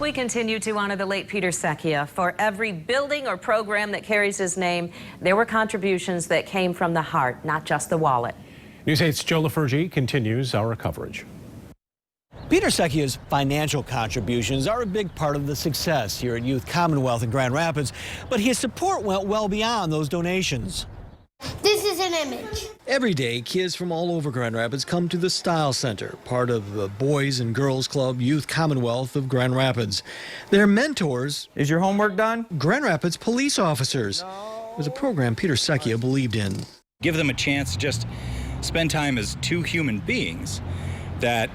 We continue to honor the late Peter Secchia. For every building or program that carries his name, there were contributions that came from the heart, not just the wallet. News 8's Joe LaFurgie continues our coverage. Peter Secchia's financial contributions are a big part of the success here at Youth Commonwealth in Grand Rapids, but his support went well beyond those donations. This is an image. Every day, kids from all over Grand Rapids come to the Steil Center, part of the Boys and Girls Club Youth Commonwealth of Grand Rapids. Their mentors, is your homework done? Grand Rapids police officers. It was a program Peter Secchia believed in. Give them a chance to just spend time as two human beings, that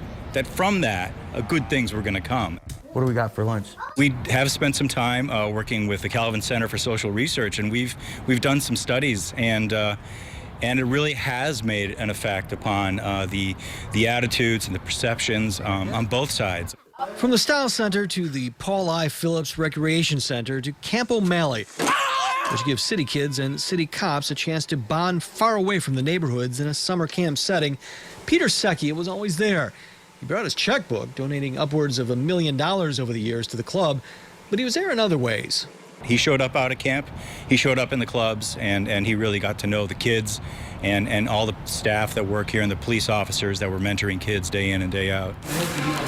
from that, good things were going to come. What do we got for lunch? We have spent some time working with the Calvin Center for Social Research, and we've done some studies, and it really has made an effect upon the attitudes and the perceptions on both sides. From the Steil Center to the Paul I. Phillips Recreation Center to Camp O'Malley, which gives city kids and city cops a chance to bond far away from the neighborhoods in a summer camp setting, Peter Secchia was always there. He brought his checkbook, donating upwards of $1 million over the years to the club, but he was there in other ways. He showed up out of camp, he showed up in the clubs, and he really got to know the kids and all the staff that work here and the police officers that were mentoring kids day in and day out.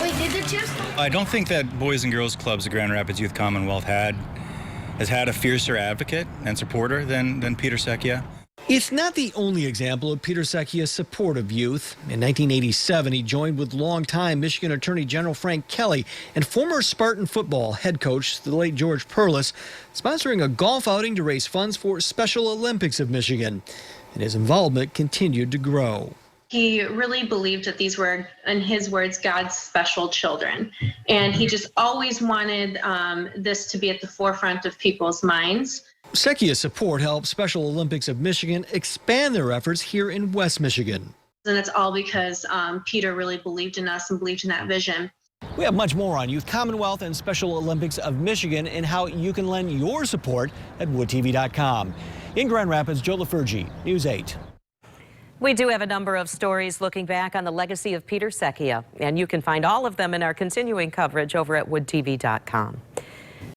Wait, did the cheers? I don't think that Boys and Girls Clubs of Grand Rapids Youth Commonwealth has had a fiercer advocate and supporter than Peter Secchia. It's not the only example of Peter Secchia's support of youth. In 1987, he joined with longtime Michigan Attorney General Frank Kelly and former Spartan football head coach, the late George Perlis, sponsoring a golf outing to raise funds for Special Olympics of Michigan. And his involvement continued to grow. He really believed that these were, in his words, God's special children. And he just always wanted this to be at the forefront of people's minds. Secchia's support helped Special Olympics of Michigan expand their efforts here in West Michigan. And it's all because Peter really believed in us and believed in that vision. We have much more on Youth Commonwealth and Special Olympics of Michigan and how you can lend your support at woodtv.com. In Grand Rapids, Joe LaFurgie, News 8. We do have a number of stories looking back on the legacy of Peter Secchia, and you can find all of them in our continuing coverage over at woodtv.com.